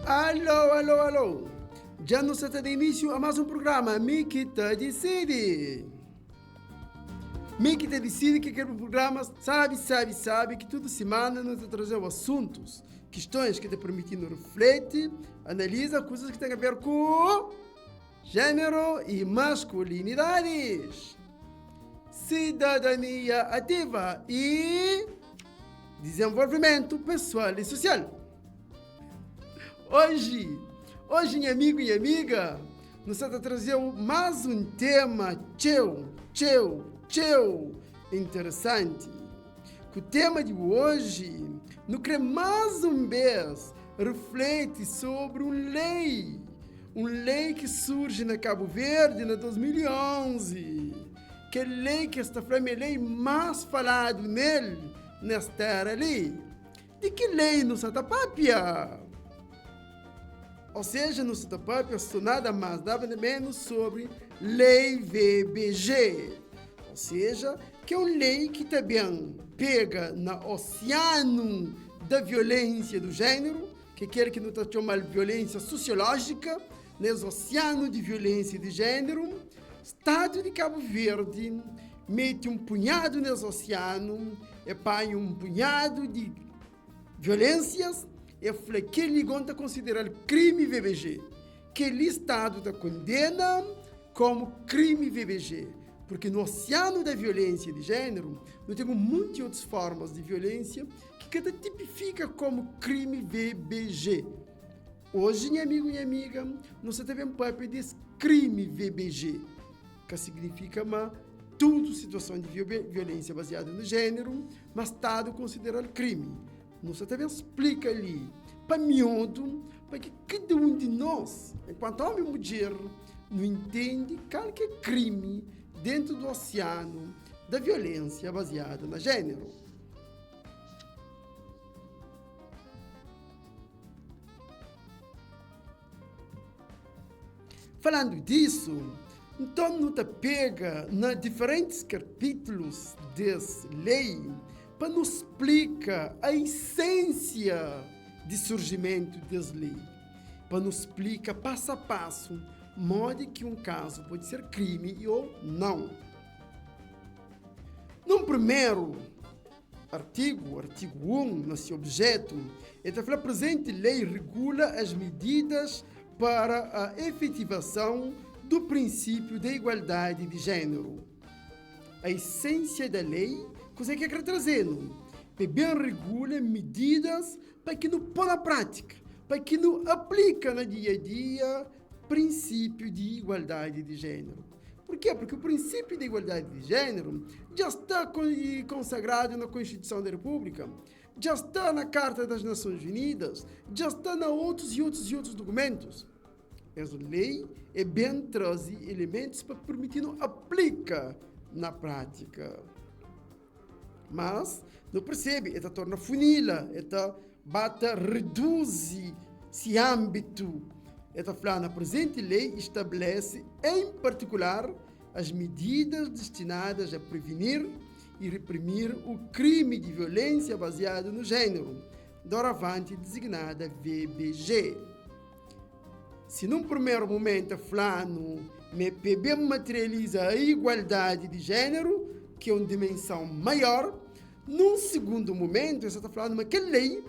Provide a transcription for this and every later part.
Alô, alô, alô! Já não se de início a mais um programa Mikita Decide. Mikita Decide que aquele programa sabe que toda semana nos traz assuntos, questões que te permitem refletir, analisar coisas que têm a ver com gênero e masculinidades, cidadania ativa e desenvolvimento pessoal e social. Hoje, minha amigo e amiga, nós vamos trazer mais um tema interessante. O tema de hoje, não quer mais uma vez, reflete sobre uma lei que surge na Cabo Verde em 2011, que é a lei que está falando, a lei mais falada nesta terra ali. De que lei nos Satapápia? Ou seja, no Satapápia, só nada mais, nada menos sobre Lei VBG. Ou seja, que é uma lei que também pega no oceano da violência do gênero, que quer que não está chamando de violência sociológica, nesse oceano de violência de gênero. Estado de Cabo Verde mete um punhado nesse oceano, e põe um punhado de violências, e que ele está considerado crime VBG, que o Estado está condena como crime VBG, porque no oceano da violência de gênero, nós temos muitas outras formas de violência que cada tipifica como crime VBG. Hoje, meu amigo e amiga, nós temos um papel de crime VBG, que significa toda situação de violência baseada no gênero, mas Estado considerado crime. Nós também explica ali, para miúdo, para que cada um de nós, enquanto homem e mulher, não entende qual que é crime dentro do oceano da violência baseada no gênero. Falando disso, então não te pega nos diferentes capítulos dessa lei para nos explicar a essência de surgimento das leis, para nos explicar passo a passo, modo que um caso pode ser crime ou não. No primeiro artigo 1, no seu objeto, a presente lei regula as medidas para a efetivação do princípio da igualdade de gênero. A essência da lei, coisa que quer trazer, bem regula medidas para que não põe na prática, para que não aplica no dia a dia princípio de igualdade de gênero. Por quê? Porque o princípio de igualdade de gênero já está consagrado na Constituição da República, já está na Carta das Nações Unidas, já está em outros documentos. Essa lei é bem trazer elementos para permitir não aplicar na prática. Mas não percebe, ela torna funila, ela reduz esse âmbito. Ela fala, na presente lei estabelece, em particular, as medidas destinadas a prevenir e reprimir o crime de violência baseado no gênero, doravante designada VBG. Se num primeiro momento falando, bem materializa a igualdade de gênero, que é uma dimensão maior, num segundo momento, você está falando que a lei,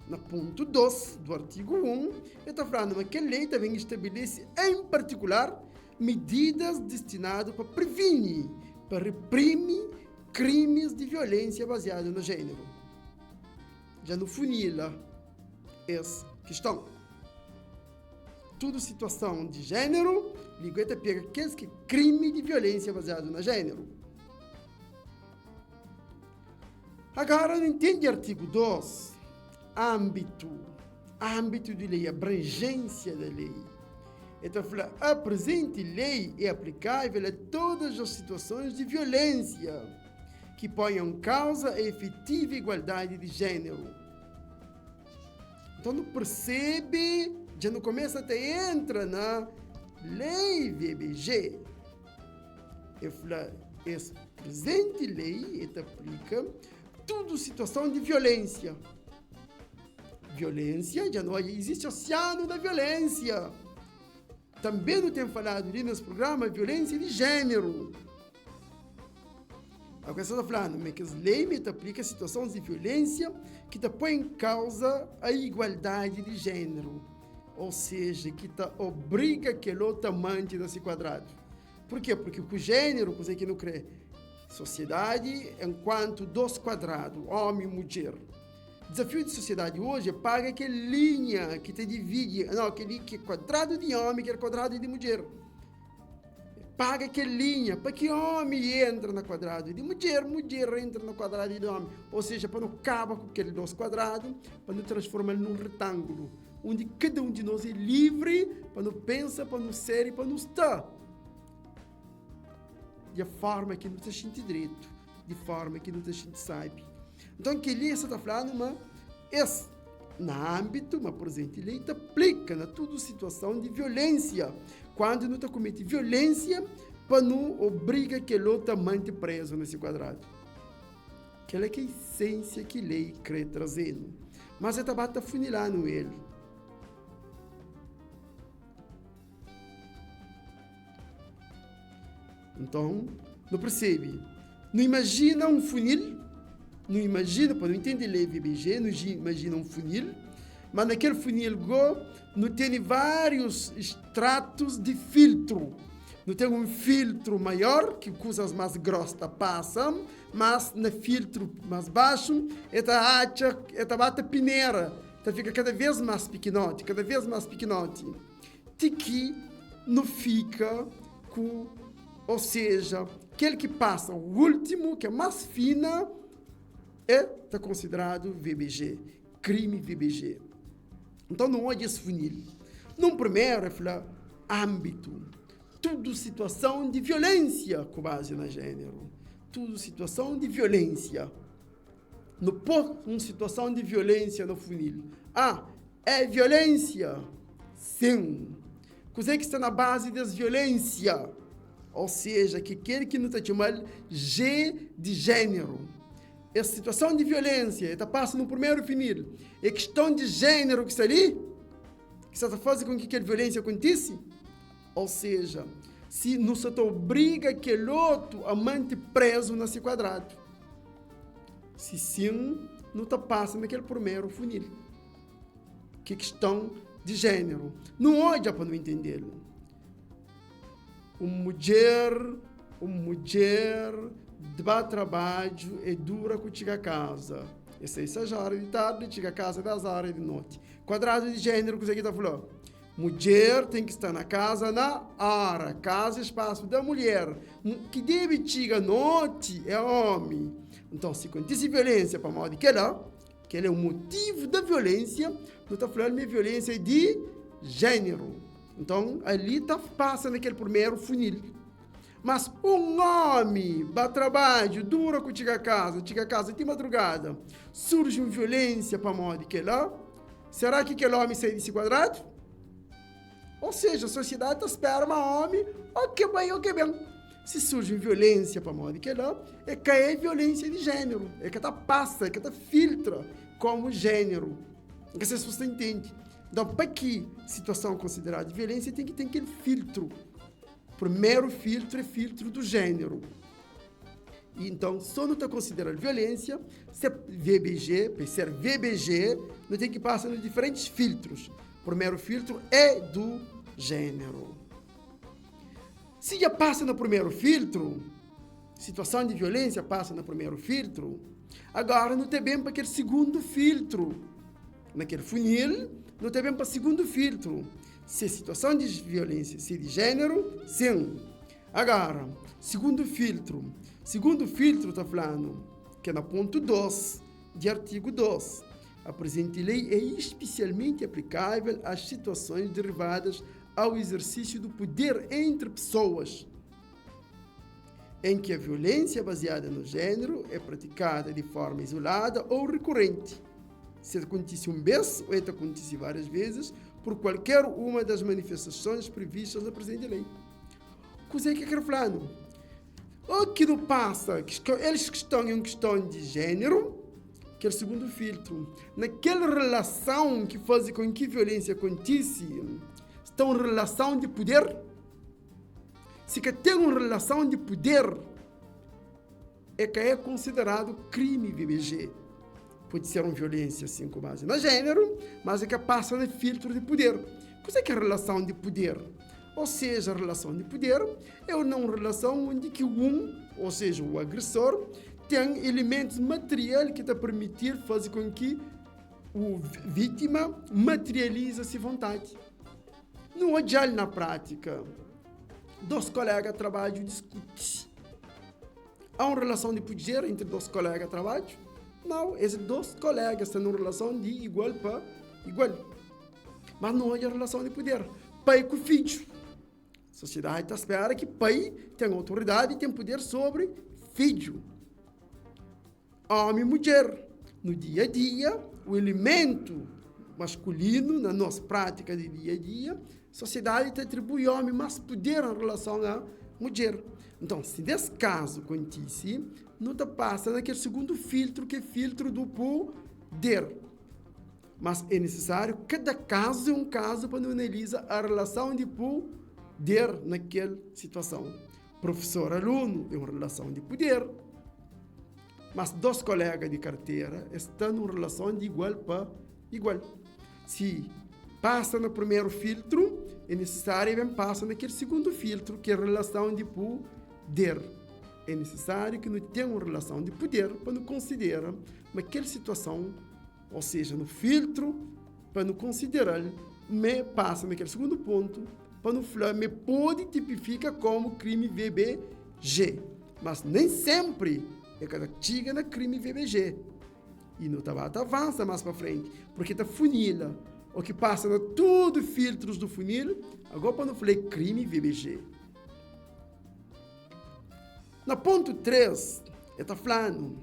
no ponto 2 do artigo 1, está falando que a lei também estabelece, em particular, medidas destinadas para prevenir, para reprimir crimes de violência baseada no gênero. Já no funila essa questão. Toda situação de gênero, ligada pega aqueles que crime de violência baseado no gênero. Agora, não entende artigo 2, âmbito de lei, abrangência da lei. Então, a presente lei é aplicável a todas as situações de violência que ponham em causa a efetiva igualdade de gênero. Então, não percebe, já não começa até entra na lei VBG. Essa presente lei aplica toda situação de violência. violência, já não existe oceano da violência. Também não tem falado ali nesse programa violência de gênero. A questão está falando, mas que as leis aplicam situações de violência que põem em causa a igualdade de gênero. Ou seja, que obriga que o outro amante desse quadrado. Por quê? Porque o gênero, coisa que não crê, sociedade enquanto dois quadrados, homem e mulher. O desafio de sociedade hoje é pagar aquela linha que te divide, não, aquele que é quadrado de homem, que é quadrado de mulher. Paga aquela linha para que homem entre no quadrado de mulher, mulher entra no quadrado de homem. Ou seja, para não acabar com aqueles dois quadrados, para não transformar num retângulo, onde cada um de nós é livre, para não pensar, para não ser e para não estar. De forma que não se sente direito, de forma que não se sente sabe. Então, que lei está falando, mas na âmbito, mas por exemplo, lei aplica na toda situação de violência. Quando não está comete violência, para não obriga que o outro mante preso nesse quadrado. Aquela é a essência que a lei quer trazendo. Mas é bata funilando ele. Então, não percebe. Não imagina um funil, não imagina, para não entender a lei VBG, não imagina um funil, mas naquele funil não tem vários estratos de filtro. Não tem um filtro maior, que coisas mais grossas passam, mas no filtro mais baixo, esta bata peneira, fica cada vez mais pequenote, cada vez mais pequenote. De que não fica com, ou seja, aquele que passa, o último, que é mais fina, está considerado VBG, crime VBG. Então não olha esse funil. Num primeiro, é falar âmbito, tudo situação de violência com base na gênero, tudo situação de violência. Não pôr uma situação de violência no funil. É violência? Sim. Coisa que está na base das violências. Ou seja, que aquele que não está chamando G de gênero. Essa situação de violência está passando no primeiro funil. É questão de gênero que está ali, que está fazendo com que aquela violência aconteça. Ou seja, se não se obriga aquele outro a manter preso nesse quadrado. Se sim, não está passando naquele primeiro funil. Que é questão de gênero. Não olha para não entendê-lo. Uma mulher dá trabalho e dura que chega a casa. E 6 horas de tarde, chega a casa 10 horas de noite. Quadrado de gênero, que você aqui está falando. Mulher tem que estar na casa na hora. Casa é espaço da mulher. Que deve chegar à noite é homem. Então, se acontece violência para modo que é o motivo da violência, não está falando de violência de gênero. Então, ali passa naquele primeiro funil. Mas um homem dá trabalho, dura que chega a casa de madrugada, surge uma violência para modo que será que aquele homem sai desse quadrado? Ou seja, a sociedade espera um homem, ok bem. Se surge violência para modo que é que é violência de gênero, é que passa, é que filtra como gênero. É que você entende. Então, para que situação considerada de violência, tem que ter aquele filtro. Primeiro filtro é filtro do gênero. E então, só não está considerando violência, se é VBG, para ser VBG, não tem que passar nos diferentes filtros. O primeiro filtro é do gênero. Se já passa no primeiro filtro, situação de violência passa no primeiro filtro, agora não tem bem para aquele segundo filtro. Naquele funil, não tem bem para o segundo filtro. Se a situação de violência se de gênero, sim. Agora, segundo filtro. Segundo filtro está falando que é no ponto 2 de artigo 2. A presente lei é especialmente aplicável às situações derivadas ao exercício do poder entre pessoas, em que a violência baseada no gênero é praticada de forma isolada ou recorrente. Se acontece uma vez ou acontece várias vezes, por qualquer uma das manifestações previstas na presente lei. O que é que eu quero falar? O que não passa, eles que estão em questão de gênero, que é o segundo filtro. Naquela relação que faz com que a violência acontece, está uma relação de poder. Se que tem uma relação de poder, é que é considerado crime VBG. Pode ser uma violência assim com base no gênero, mas é que passa no filtro de poder. O que é a relação de poder? Ou seja, a relação de poder é uma relação onde que ou seja, o agressor, tem elementos materiais que te permitir fazer com que a vítima materialize essa vontade. Não adianta na prática. Dois colegas de trabalho discutem. Há uma relação de poder entre dois colegas de trabalho? Não, esses dois colegas têm uma relação de igual para igual. Mas não há relação de poder. Pai com filho. A sociedade espera que pai tenha autoridade e tenha poder sobre filho. Homem e mulher. No dia a dia, o elemento masculino, na nossa prática de dia a dia, a sociedade te atribui ao homem mais poder em relação à mulher. Então, se nesse caso acontece, não te passa naquele segundo filtro, que é filtro do poder. Mas é necessário, cada caso é um caso para analisar a relação de poder naquela situação. Professor-aluno é uma relação de poder. Mas dois colegas de carteira estão numa relação de igual para igual. Se passa no primeiro filtro, é necessário que passa naquele segundo filtro, que é a relação de poder. É necessário que não tenha uma relação de poder para não considerar naquela situação, ou seja, no filtro, para não considerar, mas passa naquele segundo ponto, para não falar, mas pode tipificar como crime VBG. Mas nem sempre é que chega na crime VBG. E no tabaco avança mais para frente, porque está funila. O que passa na todos os filtros do funil, agora para não falar crime VBG. Na ponto 3, está falando,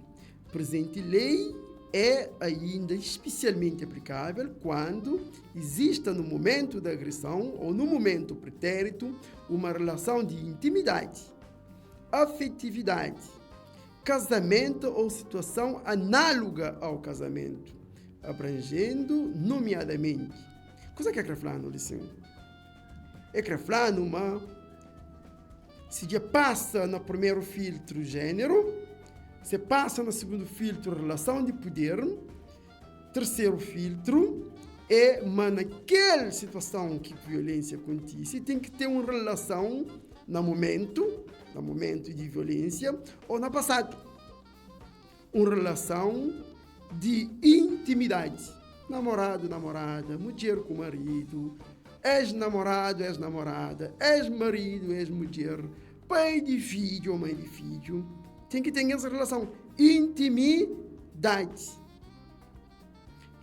presente lei é ainda especialmente aplicável quando exista no momento da agressão ou no momento pretérito uma relação de intimidade, afetividade, casamento ou situação análoga ao casamento, abrangendo nomeadamente. Cosa que é falando, licença? É falando se já passa no primeiro filtro gênero, se passa no segundo filtro relação de poder, terceiro filtro é, mas naquela situação que a violência acontece, tem que ter uma relação no momento de violência ou no passado. Uma relação de intimidade. Namorado, namorada, mulher com marido, ex-namorado, ex-namorada, ex-marido, ex-mulher, pai de filho ou mãe de filho. Tem que ter essa relação. Intimidade.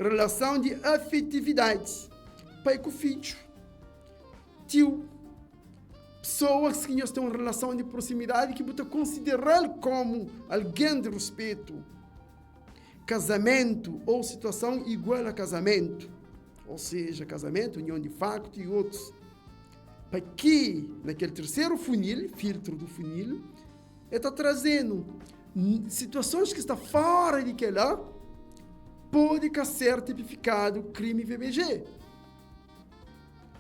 Relação de afetividade. Pai com filho. Tio. Pessoas que têm uma relação de proximidade que você considerar como alguém de respeito. Casamento ou situação igual a casamento. Ou seja, casamento, união de facto e outros. Aqui, naquele terceiro funil, filtro do funil, está trazendo situações que estão fora de que lá, pode ser tipificado crime VBG.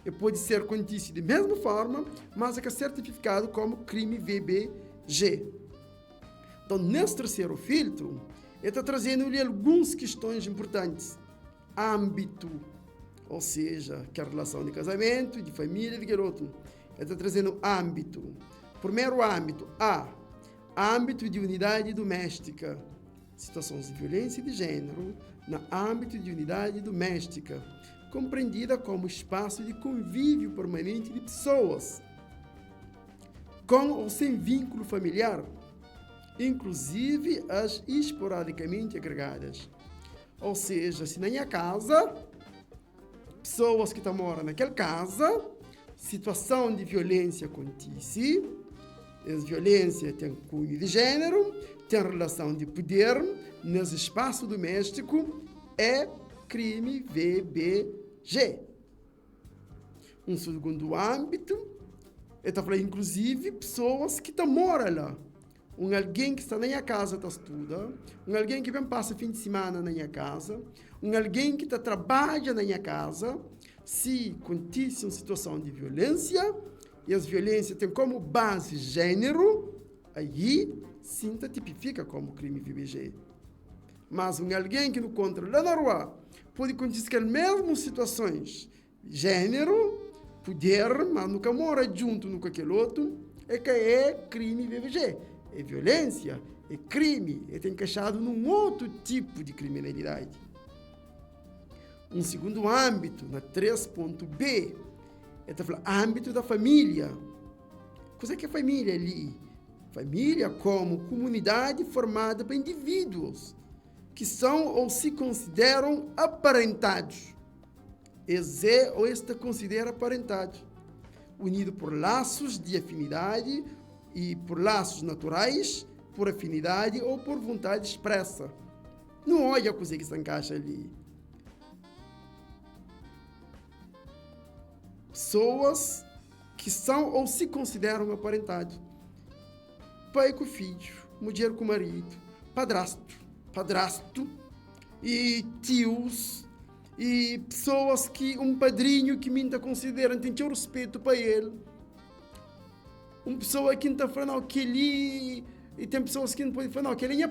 E pode ser acontecido de mesma forma, mas é ser tipificado como crime VBG. Então, nesse terceiro filtro, está trazendo-lhe algumas questões importantes. Âmbito, ou seja, que é a relação de casamento, de família, de garoto. Está trazendo âmbito. Primeiro âmbito, âmbito de unidade doméstica. Situações de violência de gênero no âmbito de unidade doméstica, compreendida como espaço de convívio permanente de pessoas, com ou sem vínculo familiar, inclusive as esporadicamente agregadas. Ou seja, se na minha casa, pessoas que moram naquela casa, situação de violência acontece, a violência tem cunho de gênero, tem relação de poder, nesse espaço doméstico, é crime VBG. Um segundo âmbito, está falando inclusive pessoas que moram lá. um alguém que está na minha casa está estuda, um alguém que vem passa fim de semana na minha casa, um alguém que está trabalha na minha casa, se acontece uma situação de violência, e as violências têm como base gênero, aí sim tipifica como crime VBG. Mas um alguém que não encontra lá na rua pode acontecer que as mesmas situações, gênero, poder, mas nunca mora junto com aquele outro, é que é crime VBG. É violência, é crime, é encaixado num outro tipo de criminalidade. Um segundo âmbito, na 3.b, é âmbito da família. O que é família ali? Família como comunidade formada por indivíduos que são ou se consideram aparentados. Esse ou este considera aparentado, unido por laços de afinidade e por laços naturais, por afinidade ou por vontade expressa. Não olha a coisa que se encaixa ali. Pessoas que são ou se consideram aparentados. Pai com filho, mulher com marido, padrasto e tios e pessoas que um padrinho que me considera tem que respeito para ele. Uma pessoa que está falando que ele e tem pessoas que não podem falar que ele é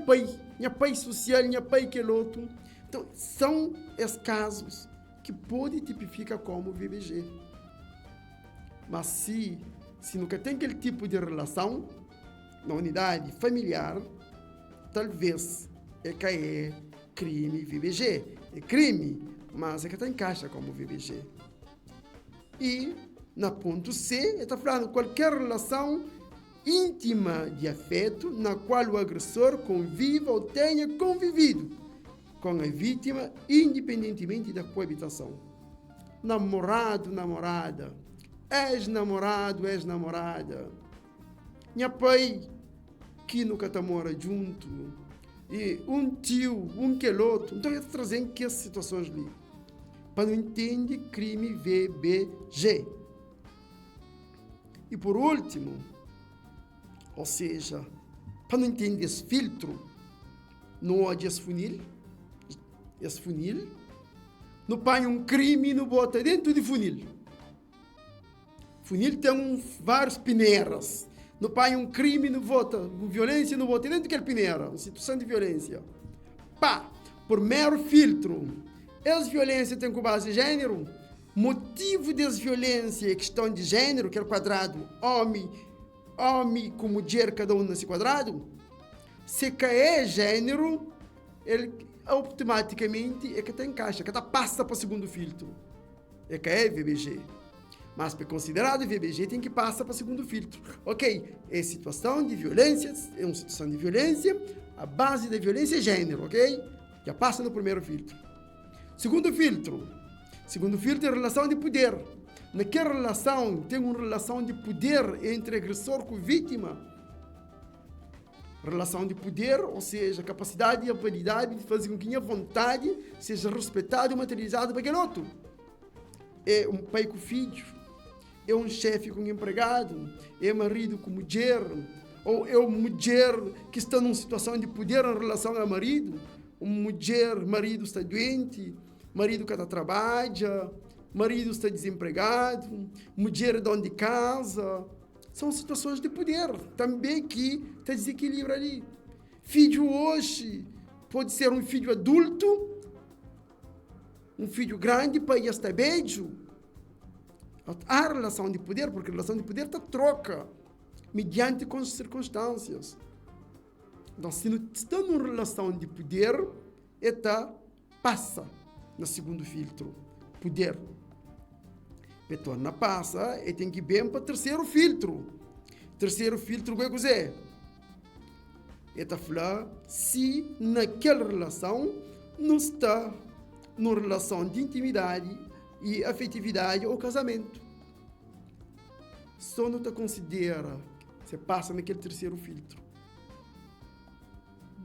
minha pai social, minha pai que é outro. Então são esses casos que pode tipificar como VBG. Mas se nunca tem aquele tipo de relação na unidade familiar, talvez é que é crime VBG. É crime, mas é que está em caixa como VBG. E, na ponto C, está falando qualquer relação íntima de afeto na qual o agressor conviva ou tenha convivido com a vítima, independentemente da coabitação. Namorado, namorada, ex-namorado, ex-namorada, minha pai que nunca tá mora junto, e um tio, um queloto. Então eu trazendo que essas situações ali, para não entender crime VBG. E por último, ou seja, para não entender esse filtro, não há esse funil, não põe um crime e não bota dentro de funil. Funil tem vários peneiras. No pai um crime, não vota, violência, não vota dentro daquele peneira, uma situação de violência. Por mero filtro, as violências têm como base gênero, motivo das violências é questão de gênero, que é o quadrado, homem com mulher, cada um nesse quadrado. Se cair gênero, ele automaticamente é que está em caixa, que passa para o segundo filtro. É que é VBG. Mas para considerado VBG tem que passar para o segundo filtro. Ok, é situação de violência, é uma situação de violência, a base da violência é gênero, ok? Já passa no primeiro filtro. Segundo filtro é relação de poder. Naquela relação, tem uma relação de poder entre agressor com vítima. Relação de poder, ou seja, capacidade e habilidade de fazer com que a vontade seja respeitada e materializada para aquele outro. É um pai com filho, é um chefe com empregado, é marido com mulher, ou é uma mulher que está numa situação de poder em relação ao marido, marido está doente, marido que trabalha, marido está desempregado, mulher é dona de casa. São situações de poder, também que está desequilíbrio ali. Filho hoje pode ser um filho adulto, um filho grande para estar beijo. Há relação de poder, porque a relação de poder está troca, mediante com as circunstâncias. Então, se não está numa relação de poder, passa no segundo filtro, poder. Torna passa e tem que ir bem para o terceiro filtro. Terceiro filtro, o que é que é? Está falando se naquela relação não está numa relação de intimidade e afetividade ou casamento. Só não te considera, você passa naquele terceiro filtro.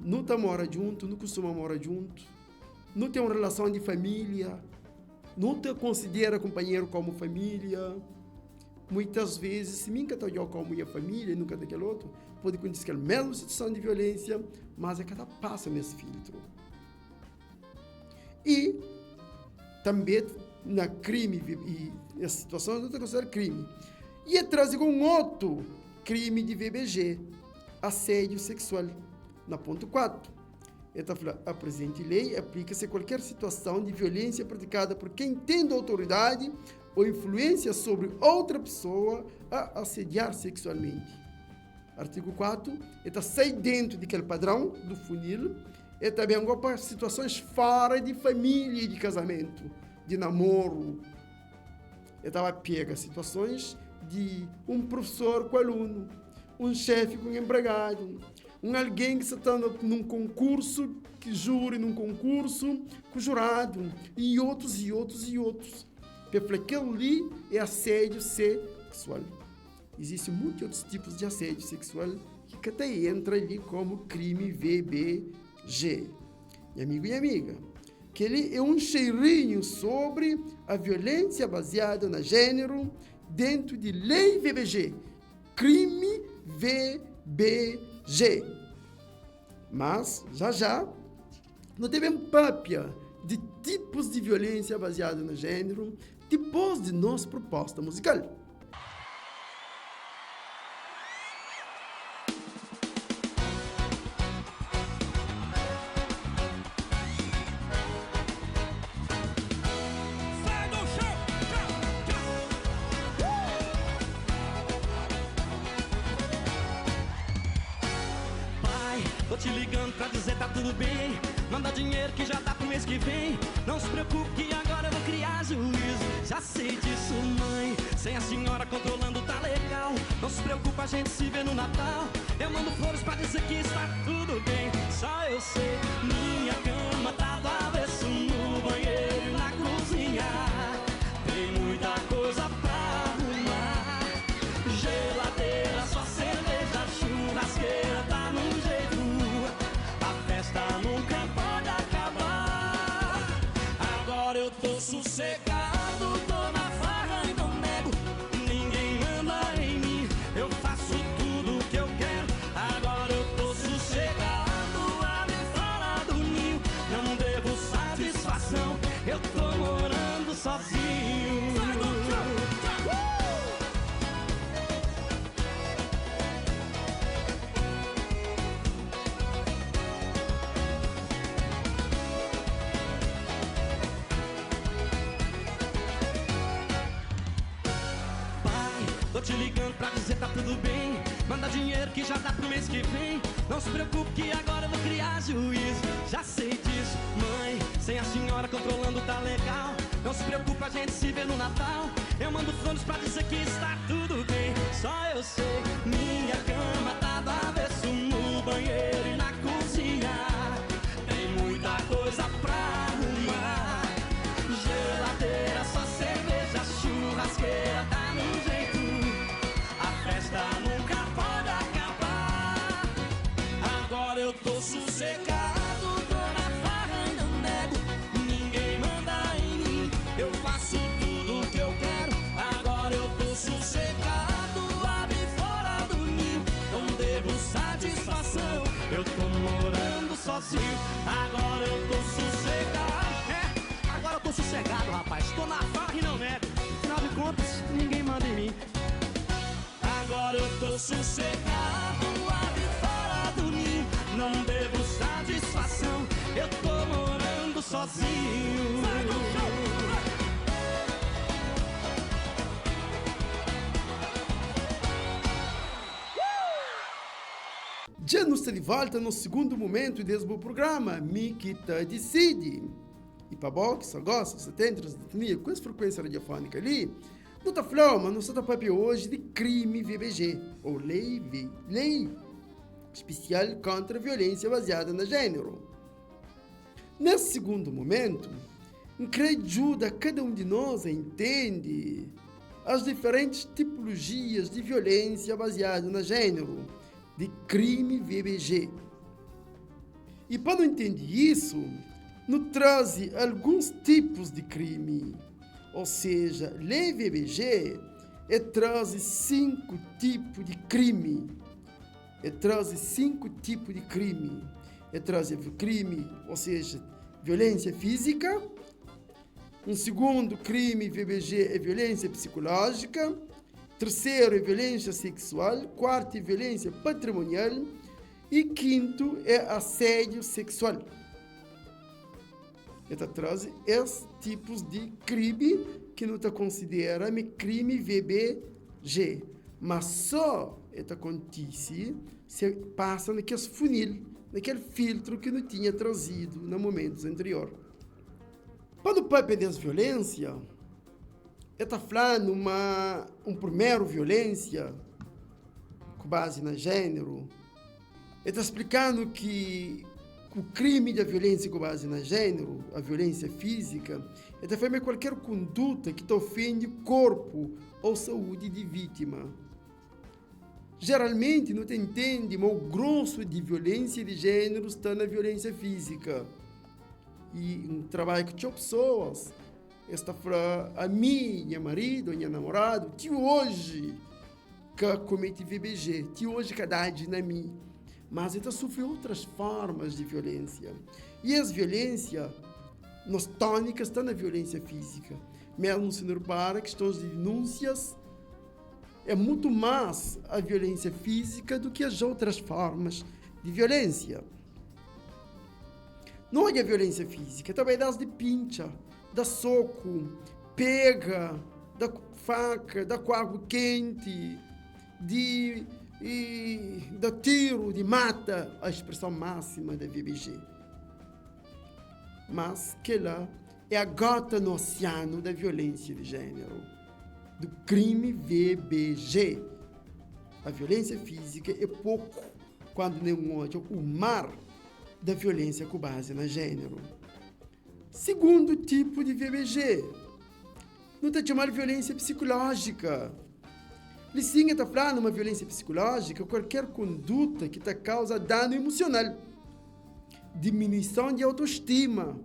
Não te mora junto, não costuma morar junto, não tem uma relação de família, não te considera companheiro como família, muitas vezes, se nunca está com a minha família e nunca daquele outro, pode acontecer que é a mesma situação de violência, mas é que ela passa nesse filtro. E também na crime, e as situações não consideram crime. E atrás de um outro crime de VBG, assédio sexual, na ponto 4. A presente lei aplica-se a qualquer situação de violência praticada por quem tem autoridade ou influência sobre outra pessoa a assediar sexualmente. Artigo 4, está sai dentro daquele padrão do funil, e também agora para situações fora de família e de casamento, de namoro. Estava pega situações de um professor com aluno, um chefe com um empregado, alguém que está num concurso, que jure num concurso com jurado, e outros. Porque aquele ali é assédio sexual. Existem muitos outros tipos de assédio sexual que até entra ali como crime VBG. E amigo e amiga, que ele é um cheirinho sobre a violência baseada no gênero dentro de lei VBG, crime VBG. Mas, já, não temos papia de tipos de violência baseada no gênero depois de nossa proposta musical. Tô te ligando pra dizer tá tudo bem. Manda dinheiro que já dá pro mês que vem. Não se preocupe que agora eu vou criar juízo. Já sei disso, mãe. Sem a senhora controlando tá legal. Não se preocupe, a gente se vê no Natal. Eu mando flores pra dizer que está tudo bem. Só eu sei, minha cama tá do avesso, no banheiro e na cozinha. Tem muita coisa pra arrumar. Geladeira, só cerveja, churrasqueira, tá no jeito. Nunca pode acabar. Agora eu tô sossegado, tô na farra e não nego. Ninguém manda em mim, eu faço tudo que eu quero. Agora eu tô sossegado, ali fora do ninho. Não devo satisfação, eu tô morando sozinho. Tô te ligando pra dizer tá tudo bem. Manda dinheiro que já dá pro mês que vem. Não se preocupe que agora eu vou criar juízo. Já sei disso, mãe. Sem a senhora controlando tá legal. Não se preocupe, a gente se vê no Natal. Eu mando flores pra dizer que está tudo bem. Só eu sei, minha cama tá do avesso, no banheiro e na cozinha. Tem muita coisa pra arrumar. Geladeira, só cerveja, churrasqueira, tá no jeito. Nunca pode acabar. Agora eu tô sossegado, tô na farra e não nego. Ninguém manda em mim, eu faço tudo que eu quero. Agora eu tô sossegado, ali fora do ninho. Não devo satisfação, eu tô morando sozinho. Agora eu tô sossegado. Agora eu tô sossegado, rapaz. Tô na farra e não nego. Afinal de contas, ninguém manda em mim. Agora eu tô sossegado, ali fora do ninho. Não devo satisfação, eu tô morando sozinho. Já nos está de volta no segundo momento desse programa, Mikita Decide. E para você que só gosta, você tem sintonia com essa frequência radiofônica ali, não está falando, mas não está papel hoje de crime VBG, ou lei especial contra a violência baseada no gênero. Nesse segundo momento, creio que ajuda cada um de nós a entender as diferentes tipologias de violência baseada no gênero, de crime VBG. E para não entender isso, nos traz alguns tipos de crime. Ou seja, lei VBG traz 5 tipos de crime. Traz 5 tipos de crime. Traz crime, ou seja, violência física. Um segundo crime VBG é violência psicológica. Terceiro é violência sexual. Quarto é violência patrimonial. E quinto é assédio sexual. Traz esses tipos de crime que não considera crime VBG. Mas só acontece se passa naquele funil, naquele filtro que não tinha trazido no momentos anteriores. Quando o pai pede violência, está falando primeiro violência com base no gênero. Está explicando que o crime da violência com base no gênero, a violência física, está falando qualquer conduta que ofende o corpo ou saúde de vítima. Geralmente não te entende, mas o grosso de violência de gênero está na violência física. E um trabalho com pessoas, está falando a minha marido, minha namorada, hoje que comete VBG, hoje que dá na mim. Mas ele sofre outras formas de violência. E as violências, nas tônicas, estão na violência física. Mesmo se não repara, questões de denúncias, é muito mais a violência física do que as outras formas de violência. Não é a violência física, também dá de pincha, dá soco, pega, dá faca, dá com água quente, dá tiro, de mata, a expressão máxima da VBG. Mas que lá é a gota no oceano da violência de gênero, do crime VBG. A violência física é pouco, quando não é o mar da violência com base no gênero. Segundo tipo de VBG, não está chamando de violência psicológica. Licinha está falando uma violência psicológica, qualquer conduta que causa dano emocional, diminuição de autoestima,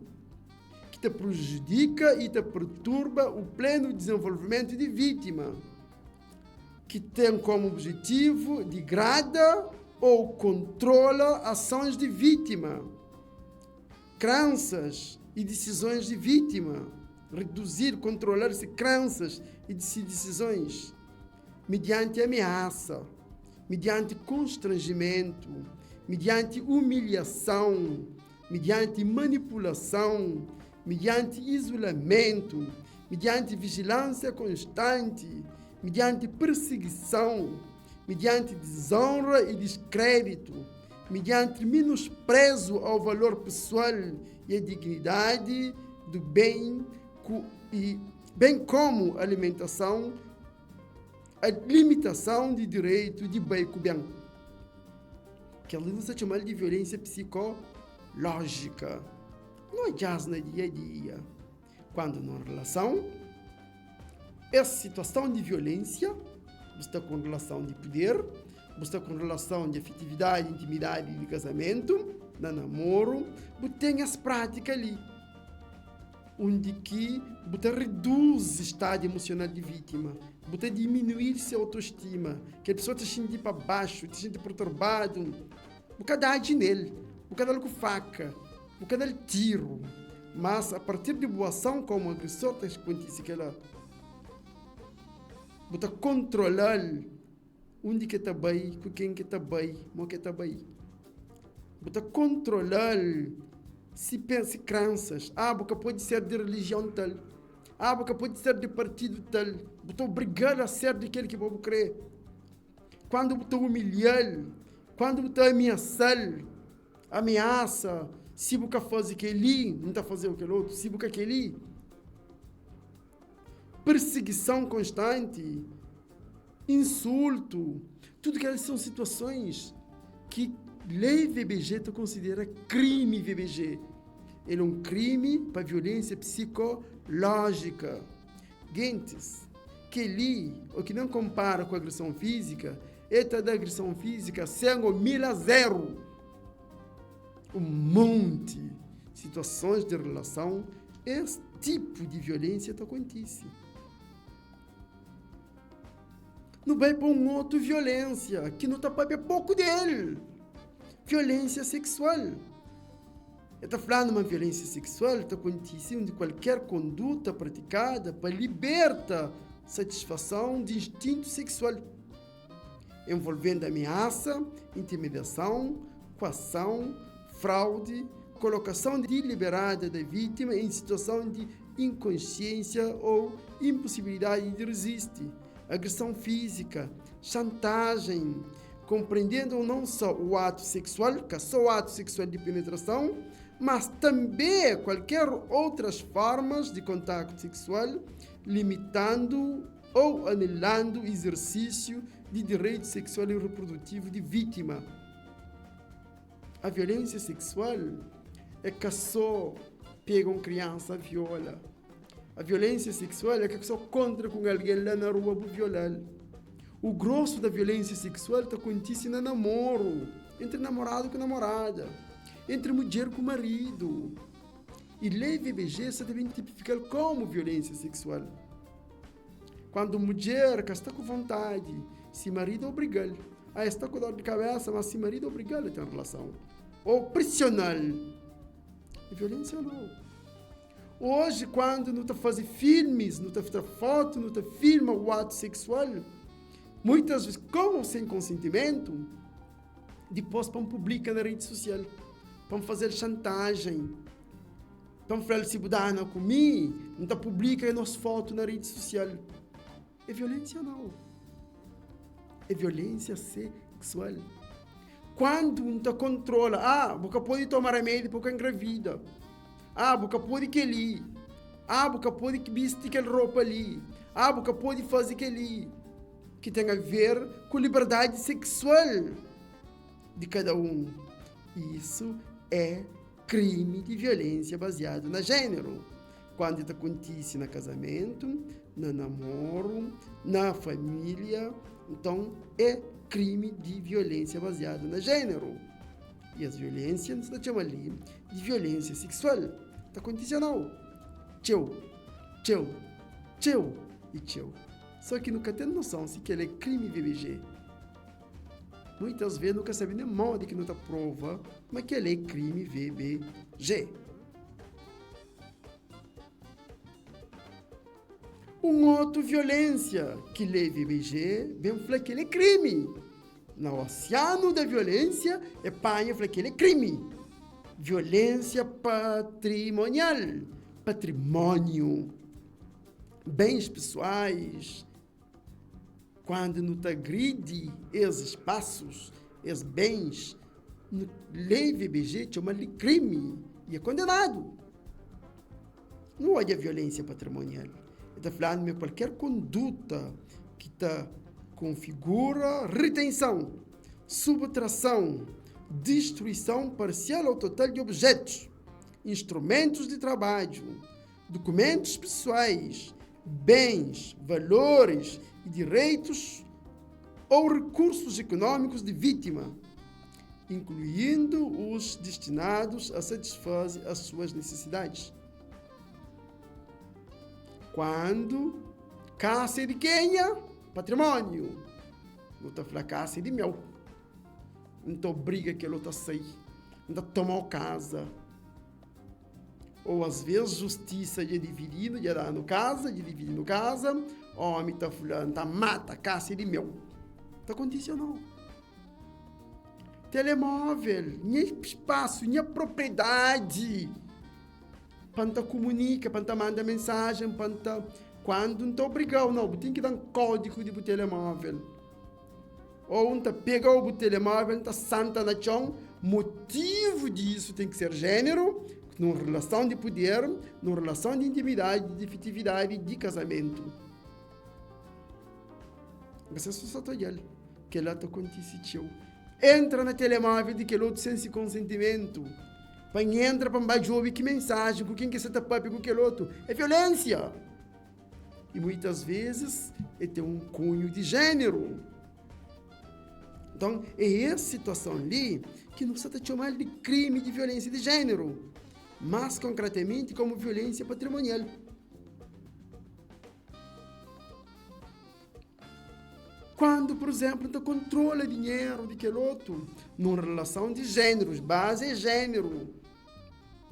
que te prejudica e te perturba o pleno desenvolvimento de vítima, que tem como objetivo degrada ou controla ações de vítima, crenças e decisões de vítima, reduzir, controlar-se crenças e decisões, mediante ameaça, mediante constrangimento, mediante humilhação, mediante manipulação, mediante isolamento, mediante vigilância constante, mediante perseguição, mediante desonra e descrédito, mediante menosprezo ao valor pessoal e à dignidade do bem, bem como alimentação, a limitação de direito de bem com bem. Que ali não se chama de violência psicológica. Não é jazz no dia a dia. Quando numa relação, essa situação de violência, você está com relação de poder, você está com relação de afetividade, intimidade de casamento, de namoro, você tem as práticas ali, onde que você reduz o estado emocional de vítima, você diminui sua autoestima, que a pessoa te sente para baixo, te sente perturbado, você dá nele, você dá com faca, você dá tiro, mas a partir de boa ação, como o agressor te acontece que ela você controlar onde que está bem, com quem que está bem, como que está bem. Você controlar se pensa crenças. Porque pode ser de religião tal. Porque pode ser de partido tal. Você obrigar a ser daquele que você crê. Quando você humilhar, quando você ameaça, se você faz aquele, não está fazendo aquele outro, se você aquele. Perseguição constante, insulto, tudo que são situações que lei VBG considera crime VBG. Ele é um crime para violência psicológica. Gentes, que ali, o que não compara com a agressão física, é da agressão física sem o 1000-0. Um monte de situações de relação, esse tipo de violência acontece. Não vai para um outro violência, que não está para pouco dele. Violência sexual. Está falando de uma violência sexual, está acontecendo de qualquer conduta praticada para libertar satisfação de instinto sexual, envolvendo ameaça, intimidação, coação, fraude, colocação deliberada da vítima em situação de inconsciência ou impossibilidade de resistir, agressão física, chantagem, compreendendo não só o ato sexual, que é só o ato sexual de penetração, mas também qualquer outras formas de contato sexual, limitando ou anulando o exercício de direito sexual e reprodutivo de vítima. A violência sexual é que só pega uma criança, viola. A violência sexual é que só encontra com alguém lá na rua para violar. O grosso da violência sexual está acontecendo no namoro, entre namorado com namorada, entre mulher com marido. E lei VBG se deve tipificar como violência sexual. Quando mulher que está com vontade, se marido obriga-lhe, está com dor de cabeça, mas se marido obriga-lhe a ter relação, ou pressionar, é violência não. Hoje, quando não está fazendo filmes, não está fazendo foto, não está filma o ato sexual, muitas vezes, com sem consentimento, depois para publicar na rede social, para fazer chantagem, para falar se mudar não comigo, não está publicando as fotos na rede social. É violência não. É violência sexual. Quando não está controla, você pode tomar remédio porque engravida. Você pode que ali. Você pode vestir aquela roupa ali. Você pode fazer aquele que tem a ver com a liberdade sexual de cada um. Isso é crime de violência baseado no gênero. Quando isso acontece no casamento, no namoro, na família, então é crime de violência baseada no gênero. E as violências não se chama ali de violência sexual. Está acontecendo. Tchau, tchau, tchau e tchau. Só que nunca tem noção se que ele é crime VBG. Muitas vezes nunca sabe nem modo que não está prova, mas que ele é crime VBG. Outra violência que lei VBG, bem falar que ele é crime. No oceano da violência, Espanha fala que ele é crime. Violência patrimonial, patrimônio, bens pessoais. Quando não agride esses espaços, esses bens, lei VBG chama de crime e é condenado. Não é a violência patrimonial. Está falando de qualquer conduta que configura retenção, subtração, destruição parcial ou total de objetos, instrumentos de trabalho, documentos pessoais, bens, valores e direitos ou recursos econômicos de vítima, incluindo os destinados a satisfazer as suas necessidades. Quando caça de quem? Patrimônio. Não está falando caça de meu. Então briga que ele está sair. Não tomou casa. Ou às vezes justiça de dividindo, de dar no casa, de dividir no casa. Homem está falando, está mata, caça de meu. Está acontecendo. Telemóvel, nem espaço, nem propriedade. Para comunica, para mandar mensagem, para quando não está obrigado, não, tem que dar um código de telemóvel. Ou não pega o telemóvel, não está santa na chão, motivo disso tem que ser gênero, numa relação de poder, numa relação de intimidade, de afetividade, de casamento. Mas é só ele, que lá está acontecendo. Entra na telemóvel de que outro sem consentimento. Para entra para baixo ouvir que mensagem, com quem que você está papo com aquele outro. É violência. E muitas vezes tem um cunho de gênero. Então, é essa situação ali que não se está chamando de crime de violência de gênero, mas concretamente como violência patrimonial. Quando, por exemplo, tu controla dinheiro de aquele outro, numa relação de gêneros, base é gênero.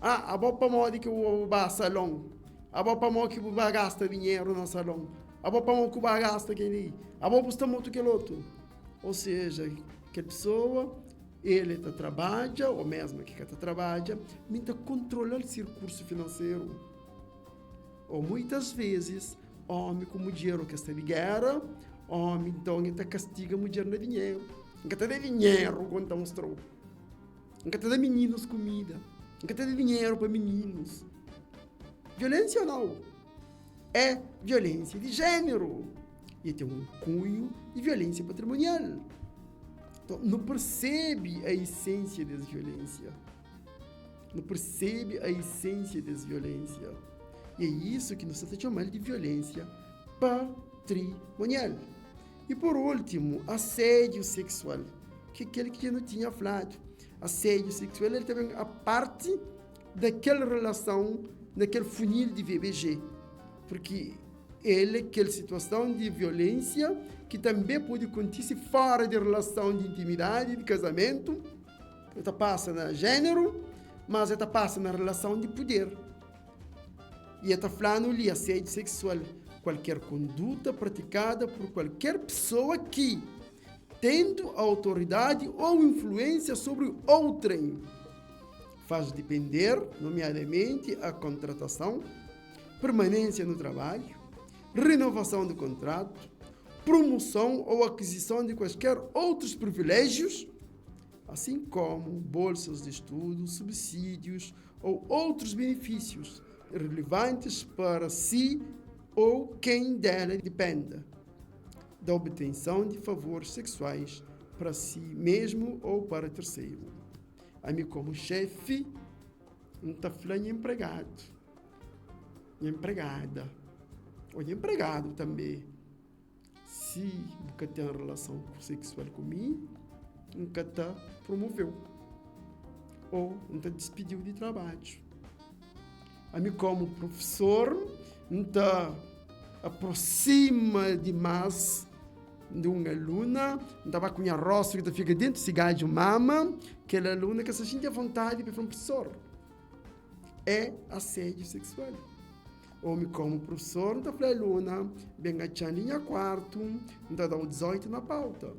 A boa para modo que o salão, a boa para modo que o gasta dinheiro no salão, a boa para modo que o gasta aquele, a boa para muito aquele outro. Ou seja, que a pessoa, ele trabalha, ou mesmo que trabalha, mas controla o recurso financeiro. Ou muitas vezes, homem com dinheiro que está de guerra, homem então ele castiga a mulher no dinheiro. Nunca te dá dinheiro quando mostrou. Nunca te dá meninos comida. Nunca te dá dinheiro para meninos. Violência ou não? É violência de gênero. E tem um cunho de violência patrimonial. Então, não percebe a essência dessa violência. Não percebe a essência dessa violência. E é isso que nós estamos chamando de violência patrimonial. E por último, assédio sexual, que é aquele que eu não tinha falado. Assédio sexual é também a parte daquela relação, daquele funil de VBG, porque ele é aquela situação de violência que também pode acontecer fora de relação de intimidade, de casamento. Ela passa no gênero, mas ela passa na relação de poder. E está falando ali assédio sexual. Qualquer conduta praticada por qualquer pessoa que, tendo autoridade ou influência sobre outrem, faz depender, nomeadamente, a contratação, permanência no trabalho, renovação do contrato, promoção ou aquisição de quaisquer outros privilégios, assim como bolsas de estudo, subsídios ou outros benefícios relevantes para si ou quem dela dependa, da obtenção de favores sexuais para si mesmo ou para terceiro. A mim, como chefe, não está falando empregado, empregada, ou empregado também. Se nunca tem uma relação sexual comigo, nunca está promoveu, ou não está despediu de trabalho. A mim, como professor, não está aproxima demais de uma aluna, não estava com a roça que fica dentro se de mama, aquela aluna que se sente à vontade para ser um professor. É assédio sexual. Ou me como professor, não está falando aluna, venha a linha quarto, não está dando 18 na pauta.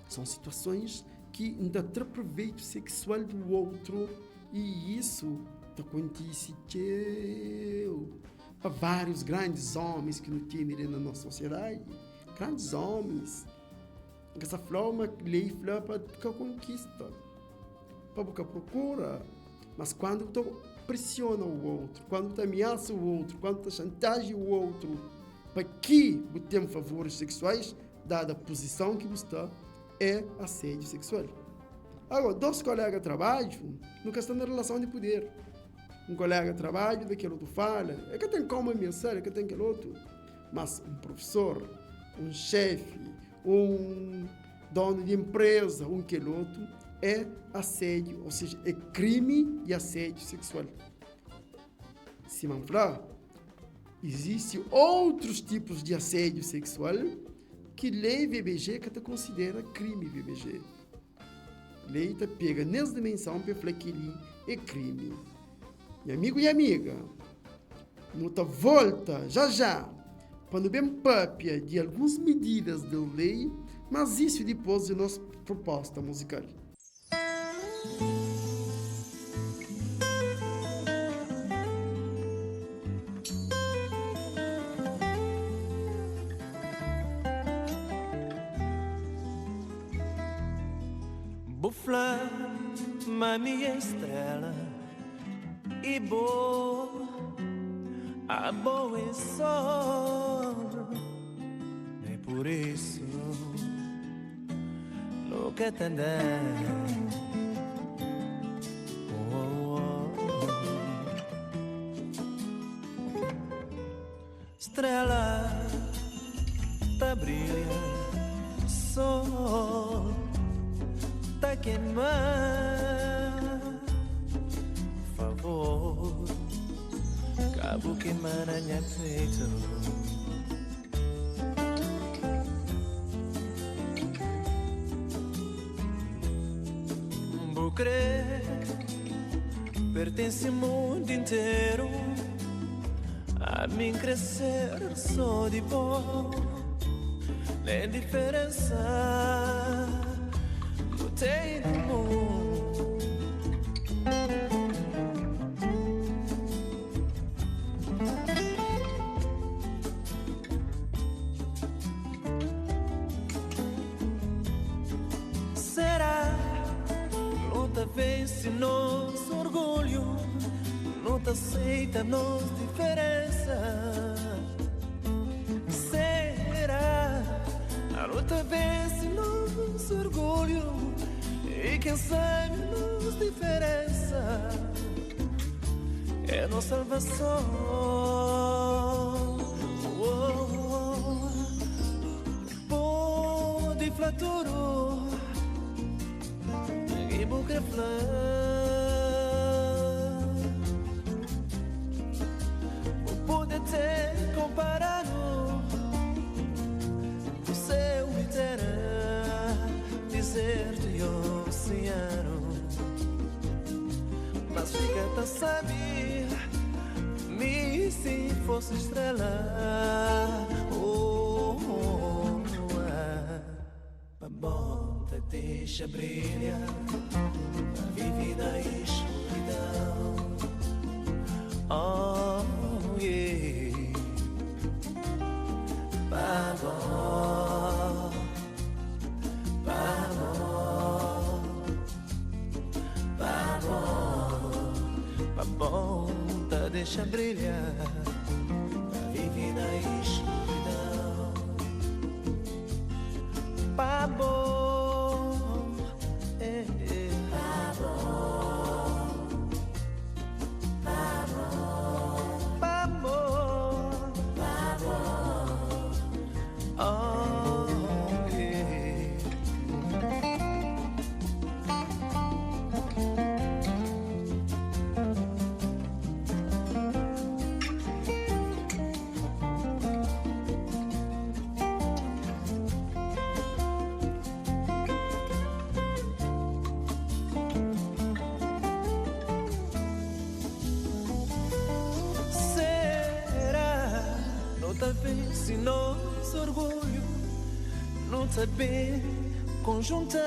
São situações que não dá proveito sexual do outro, e isso acontece para vários grandes homens que não tem na nossa sociedade. Grandes homens. Essa forma, lei fala para a conquista, para a procura. Mas quando tu pressiona o outro, quando tu ameaça o outro, quando tu chantageia o outro, para que você tenha favores sexuais, dada a posição que você está, é assédio sexual. Agora, dois colegas de trabalho nunca estão na relação de poder. Um colega de trabalho, daquele outro fala, é que tem como ameaçar, é que tem aquele outro. Mas um professor, um chefe, um dono de empresa, um aquele outro, é assédio, ou seja, é crime de assédio sexual. Se não falar, existem outros tipos de assédio sexual que lei VBG que te considera crime VBG. Lei te pega nessa dimensão para falar que ele é crime. E amigo e amiga, não te volta já quando bem papia de algumas medidas da lei, mas isso depois de nossa proposta musical. Bufla, mami estrela e boa, a boa é só. É por isso nunca te andar. Estrela tá brilha, sol tá queimar. Favor, cabo queimar na minha peito. crer, pertence ao mundo inteiro. A mim crescer só de bom, nem diferença não tem no mundo. Será? Luta vence nosso orgulho, luta aceita nossa diferença. Será? A luta vence nosso orgulho e quem sabe nossa diferença é nossa salvação. Pode flaturo e boca pode ter comparado o céu inteiro, deserto e oceano, mas fica a saber, me se fosse estrela, a monta deixa brilhar, vive na escuridão. Oh, yeah. Vamos, vamos, vamos, vamos, tá deixa brilhar, vive na escuridão. Vamos, se nosso orgulho não saber conjuntar.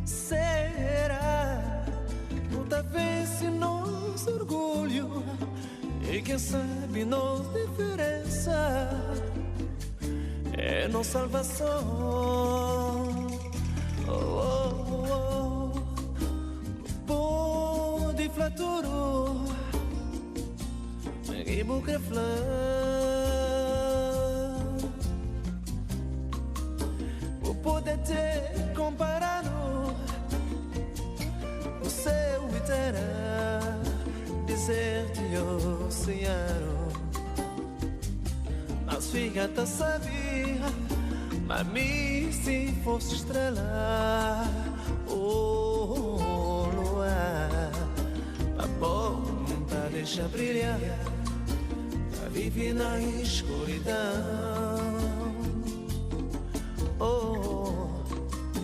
Será? Outra vez se nosso orgulho e quem sabe nossa diferença é nossa salvação. Pode flaturo e boca flor, o poder ter comparado o céu inteiro, deserto e oceano, mas fica a saber, mas me se fosse estrela, luar, a ponta deixa brilhar, vive na escuridão. Oh,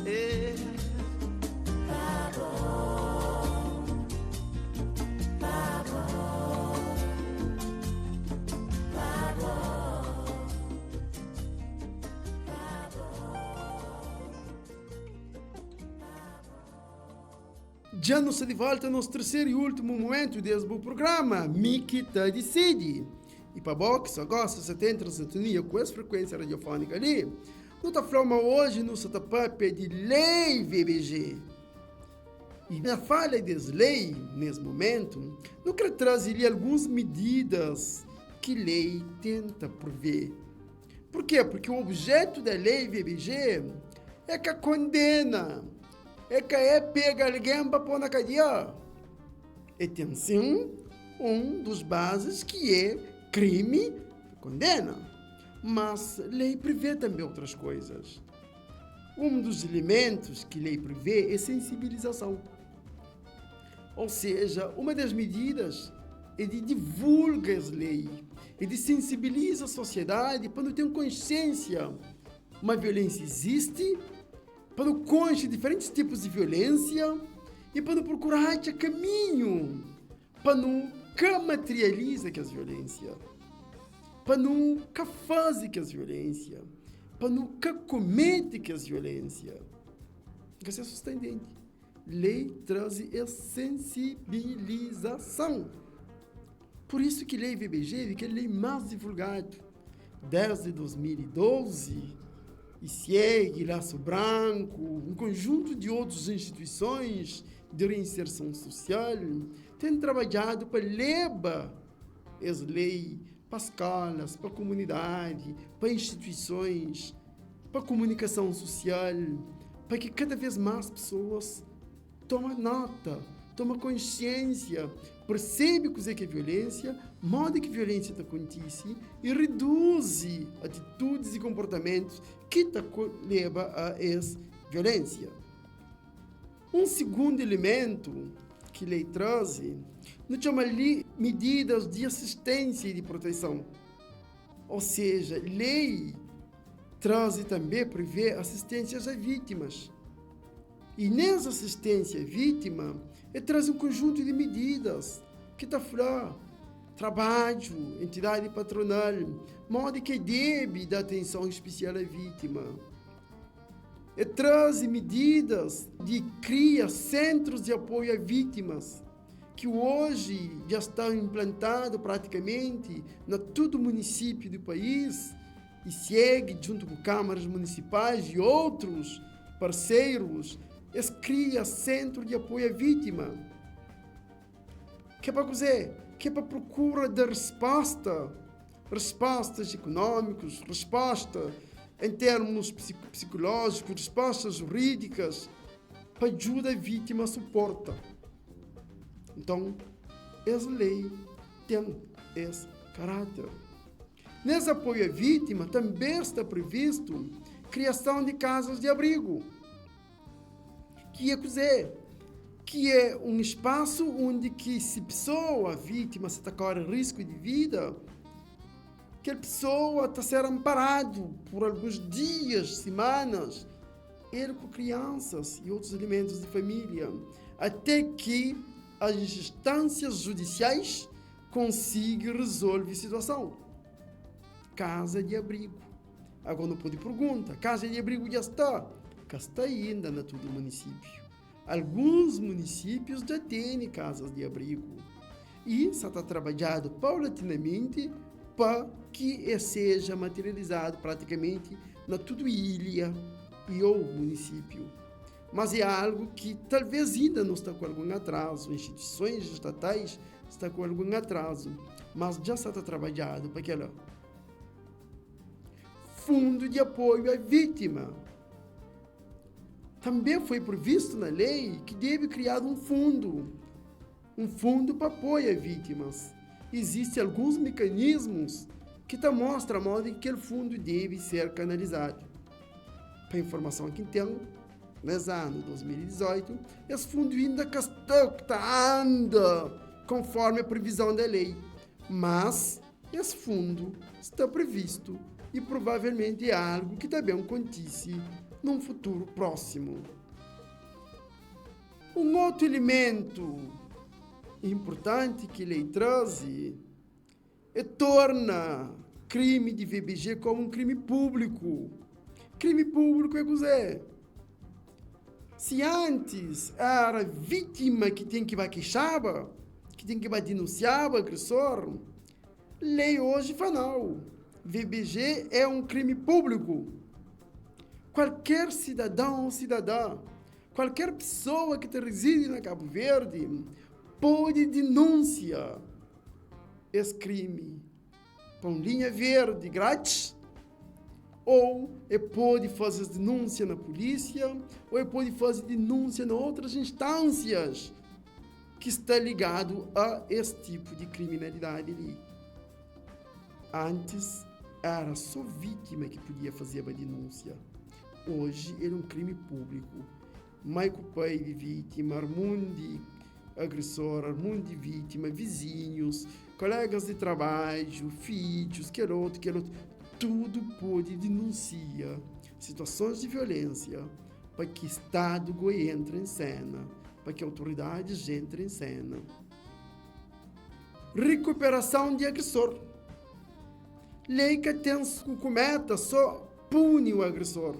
yeah. Já nos de volta no terceiro e último momento desse programa, Miki Tá Decide. E para você que só gosta de ter em sintonia com essa frequência radiofônica ali, nós estamos falando hoje no papo de lei VBG. E na falha dessa lei, nesse momento, eu quero trazer algumas medidas que a lei tenta prover. Por quê? Porque o objeto da lei VBG é que condena, é que pega alguém para pôr na cadeia. E tem sim dos bases que é crime, condena. Mas a lei prevê também outras coisas. Um dos elementos que a lei prevê é sensibilização. Ou seja, uma das medidas é de divulgar as leis, é de sensibilizar a sociedade para não ter consciência. Uma violência existe para conhecer diferentes tipos de violência e para procurar caminho para não materializar que as violências, para não fazer que as violências, para não comete que as violências. Isso é sustentante. Lei traz a sensibilização. Por isso que a lei VBG, que é a lei mais divulgada desde 2012, e segue Laço Branco, um conjunto de outras instituições de reinserção social, tem trabalhado para levar as leis para as escolas, para a comunidade, para instituições, para a comunicação social, para que cada vez mais pessoas tomem nota, tomem consciência, percebem o que é violência, modo que a violência acontece e reduz atitudes e comportamentos que levam a essa violência. Um segundo elemento que a lei traz, nós chamamos ali medidas de assistência e de proteção. Ou seja, a lei traz também, prevê assistências às vítimas. E nessa assistência à vítima, ele traz um conjunto de medidas que está fora, trabalho, entidade patronal, modo que deve dar atenção especial à vítima. Ele traz medidas de criar centros de apoio a vítimas, que hoje já estão implantados praticamente em todo o município do país e segue junto com câmaras municipais e outros parceiros. Eles criam centro de apoio à vítima. Que é para fazer? Que é para procura de respostas econômicas, resposta em termos psicológicos, respostas jurídicas, para ajudar a vítima a suportar. Então, essa lei tem esse caráter. Nesse apoio à vítima, também está previsto criação de casas de abrigo. Que é um espaço onde que se pessoa, a vítima, se está correndo risco de vida, que a pessoa está sendo amparado por alguns dias, semanas, ele com crianças e outros elementos de família, até que as instâncias judiciais consigam resolver a situação. Casa de abrigo. Agora não pode perguntar, casa de abrigo já está ainda na todo o município. Alguns municípios já têm casas de abrigo e está trabalhado paulatinamente para que seja materializado praticamente na toda ilha e o município. Mas é algo que talvez ainda não está com algum atraso, instituições estatais estão com algum atraso, mas já está trabalhado para aquele fundo de apoio à vítima. Também foi previsto na lei que deve criar um fundo para apoio a vítimas. Existem alguns mecanismos que mostram a modo que aquele fundo deve ser canalizado. Para a informação que tem, nesse ano 2018, esse fundo ainda anda conforme a previsão da lei. Mas esse fundo está previsto e provavelmente é algo que também acontece num futuro próximo. Um outro elemento importante que a lei traz é torna crime de VBG como um crime público. Crime público é coisa. Se antes era a vítima que tem que queixar, que tem que denunciar o agressor, a lei hoje fala não. VBG é um crime público. Qualquer cidadão ou cidadã, qualquer pessoa que reside na Cabo Verde pode denunciar esse crime para uma linha verde grátis, ou pode fazer denúncia na polícia, ou pode fazer denúncia em outras instâncias que está ligado a esse tipo de criminalidade ali. Antes era só vítima que podia fazer a denúncia. Hoje é um crime público. Mãe com pai de vítima, irmão de agressor, irmão de vítima, vizinhos, colegas de trabalho, filhos, que outro, tudo pode denunciar situações de violência para que o Estado entre em cena, para que autoridades entrem em cena. Recuperação de agressor. Lei que tem como meta só punir o agressor.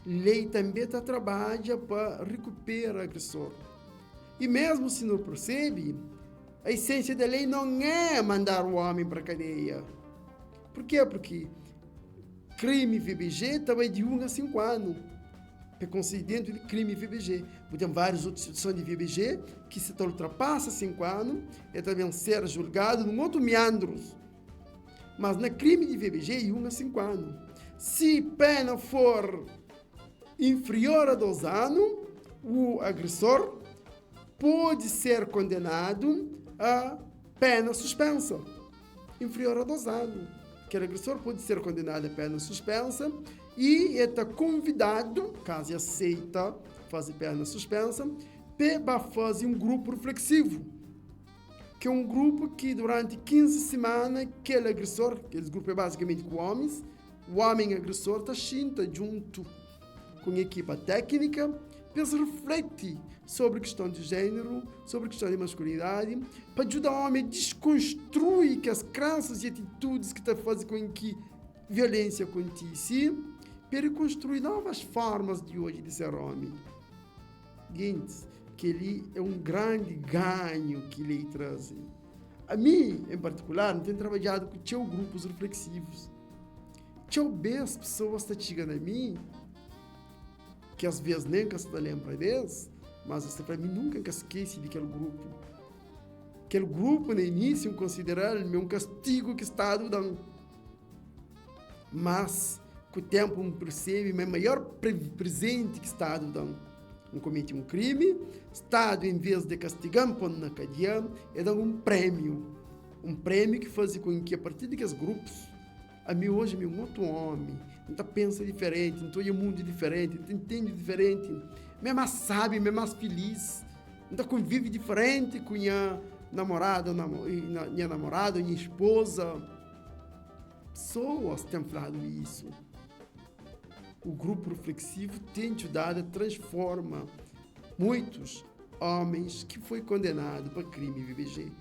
Lei também trabalha para recuperar o agressor. E mesmo se não percebe, a essência da lei não é mandar o homem para a cadeia. Por quê? Porque crime VBG também de 1 a 5 anos. Preconcedimento de crime VBG. Tem várias outras situações de VBG que se ultrapassa 5 anos e também ser julgado num outro meandros. Mas na crime de VBG de 1 a 5 anos. Se pena for inferior a 2 anos, o agressor pode ser condenado a pena suspensa. Inferior a 2 anos. Aquele agressor pode ser condenado a pena suspensa e está convidado, caso aceita fazer pena suspensa, para fazer um grupo reflexivo, que é um grupo que durante 15 semanas, aquele agressor, aquele grupo é basicamente com homens, o homem agressor está junto com a equipa técnica, para refletir sobre a questão de gênero, sobre a questão de masculinidade, para ajudar o homem a desconstruir que as crenças e atitudes que fazem com que violência aconteça, para construir novas formas de hoje de ser homem. Gente, que ele é um grande ganho que ele traz. A mim, em particular, tenho trabalhado com grupos reflexivos. As pessoas que chegam a mim, que às vezes nem que se lembra deles, mas para mim nunca esqueci daquele grupo. Aquele grupo, no início, considerava um castigo que o Estado dá. Mas, com o tempo, percebe o maior presente que o Estado dá. Comete um crime, o Estado, em vez de castigar, põe na cadeia e dá um prêmio. Um prêmio que faz com que, a partir daqueles grupos, a mim hoje é um outro homem, então pensa diferente, então é um mundo diferente, então entende diferente, é mais sábio, é mais feliz, então convive diferente com a namorada, minha namorada, minha esposa. Pessoas têm falado isso. O grupo reflexivo tem ajudado a transformar muitos homens que foi condenado para crime VBG.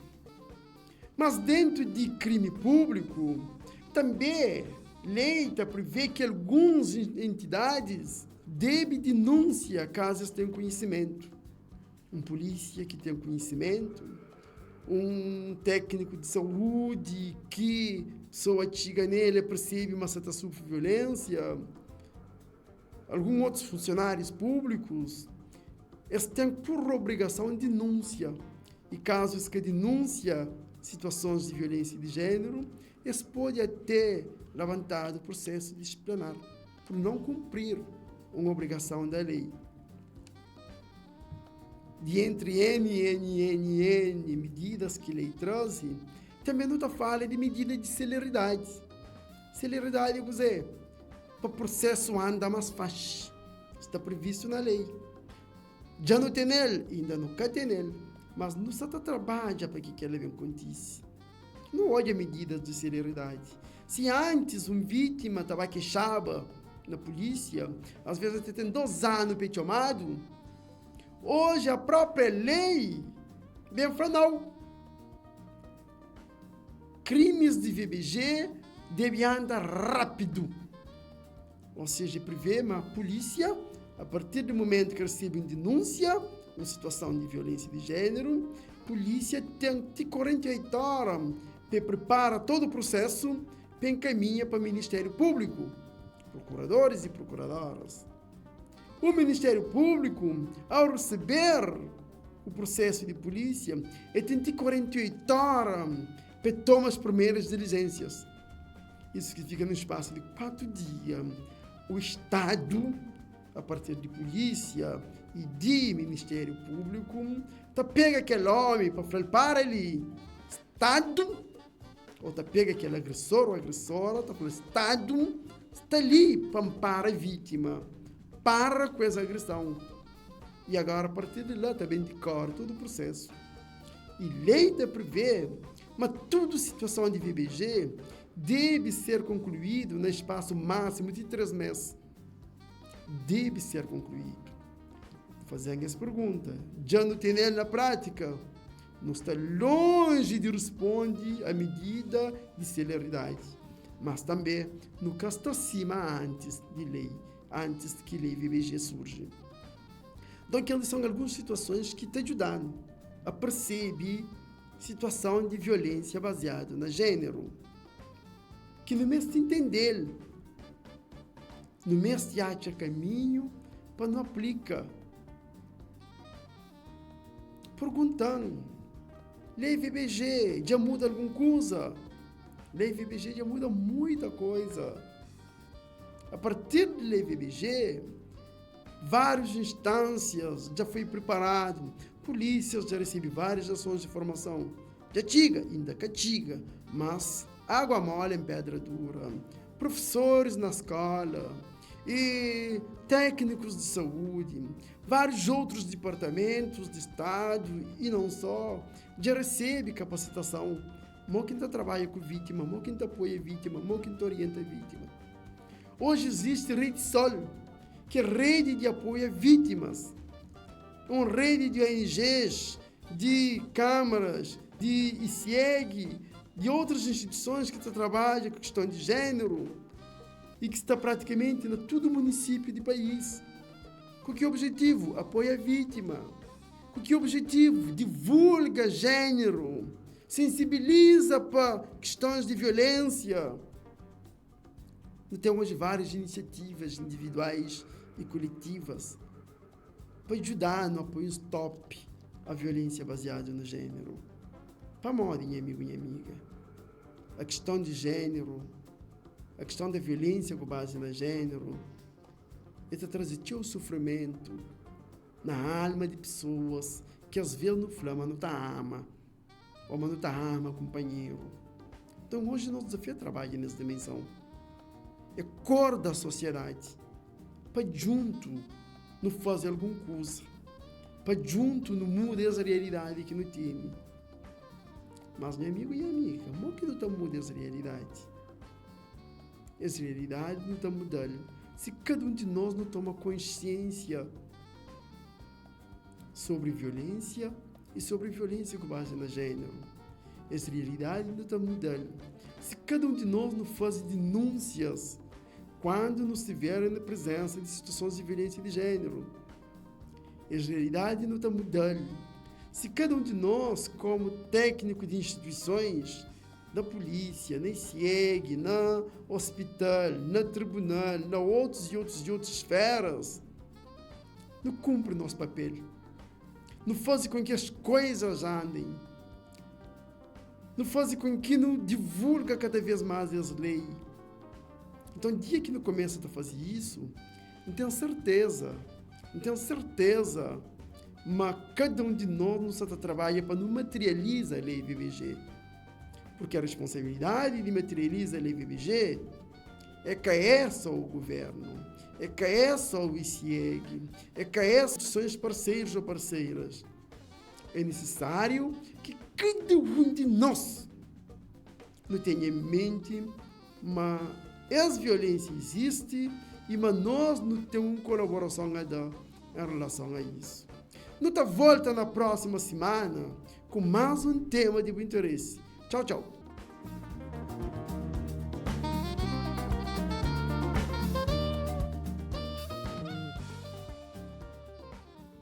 Mas dentro de crime público, também lei prevê que algumas entidades devem denunciar casos que têm conhecimento. Um polícia que tem conhecimento, um técnico de saúde que só chega nele percebe uma certa violência, alguns outros funcionários públicos, eles têm por obrigação de denúncia. E casos que denúncia situações de violência de gênero, eles podem até levantar o processo disciplinar por não cumprir uma obrigação da lei. De entre N medidas que a lei traz, também não está falando de medida de celeridade. Celeridade, para o processo andar mais fácil. Está previsto na lei. Já não tem nele, ainda não tem nele, mas não se trabalha para que ela aconteça. Não olha medidas de celeridade. Se antes uma vítima estava queixada na polícia, às vezes até tem 2 anos para chamado, hoje a própria lei vem falar não. Crimes de VBG devem andar rápido. Ou seja, prevê uma polícia, a partir do momento que recebe uma denúncia, uma situação de violência de gênero, a polícia tem 48 horas para preparar todo o processo, para encaminhar para o Ministério Público, procuradores e procuradoras. O Ministério Público, ao receber o processo de polícia, tem 48 horas para tomar as primeiras diligências. Isso significa no espaço de 4 dias. O Estado, a partir de polícia e de Ministério Público, pega aquele homem para falar para ele, Estado, ou pega aquele agressor ou agressora, falando, Estado está ali para amparar a vítima, para com essa agressão. E agora, a partir de lá, também decora todo o processo. E lei prevê, mas toda situação de VBG deve ser concluído no espaço máximo de 3 meses. deve ser concluído. Fazendo essa pergunta, já não tem ele na prática, não está longe de responder à medida de celeridade, mas também nunca está acima antes que a lei VBG surge. Então, aquelas são algumas situações que te ajudam a perceber situação de violência baseada no gênero, que no mês de entender, no mês de achar caminho para não aplicar. Perguntando, lei VBG já muda alguma coisa? Lei VBG já muda muita coisa. A partir da lei VBG, várias instâncias já foi preparado, polícias já recebem várias ações de formação. Já tiga, ainda catiga, mas água mole em pedra dura. Professores na escola e técnicos de saúde, vários outros departamentos de Estado e não só, já recebem capacitação. Mó quem trabalha com vítima, mó quem apoia a vítima, mó quem orienta a vítima. Hoje existe Rede Sol, que é rede de apoio a vítimas. Uma rede de ONGs, de câmaras, de ICIEG, de outras instituições que trabalham com questão de gênero e que está praticamente em todo o município do país. Com que objetivo? Apoia a vítima. Com que objetivo? Divulga gênero, sensibiliza para questões de violência. Temos várias iniciativas individuais e coletivas para ajudar no apoio stop à violência baseada no gênero. Para moda, minha amigo e minha amiga, a questão de gênero, a questão da violência com base no gênero, está trazendo o sofrimento na alma de pessoas que às vezes não flama, não tá ama, ou não tá ama companheiro. Então hoje nosso desafio é trabalhar nessa dimensão. É cor da sociedade, para junto não fazer alguma coisa, para junto não muda essa realidade que não tem. Mas, meu amigo e amiga, como que não está mudando essa realidade? Essa realidade não está mudando se cada um de nós não toma consciência sobre violência e sobre violência com base no gênero. Essa realidade não está mudando se cada um de nós não faz denúncias quando nos estiver na presença de situações de violência de gênero. Essa realidade não está mudando se cada um de nós, como técnico de instituições, na polícia, na ICIEG, na hospital, na tribunal, na outras esferas, não cumpre nosso papel. Não faz com que as coisas andem. Não faz com que não divulga cada vez mais as leis. Então, no dia que não começa a fazer isso, não tenho certeza, mas cada um de nós não está trabalhando para não materializar a lei VBG. Porque a responsabilidade de materializar a lei VBG é cair só o governo, é cair só o ICIEG, é cair as instituições parceiros ou parceiras. É necessário que cada um de nós não tenha em mente, mas essa violência existe e mas nós não temos colaboração a dar em relação a isso. Nós volta na próxima semana com mais um tema de interesse. Tchau, tchau.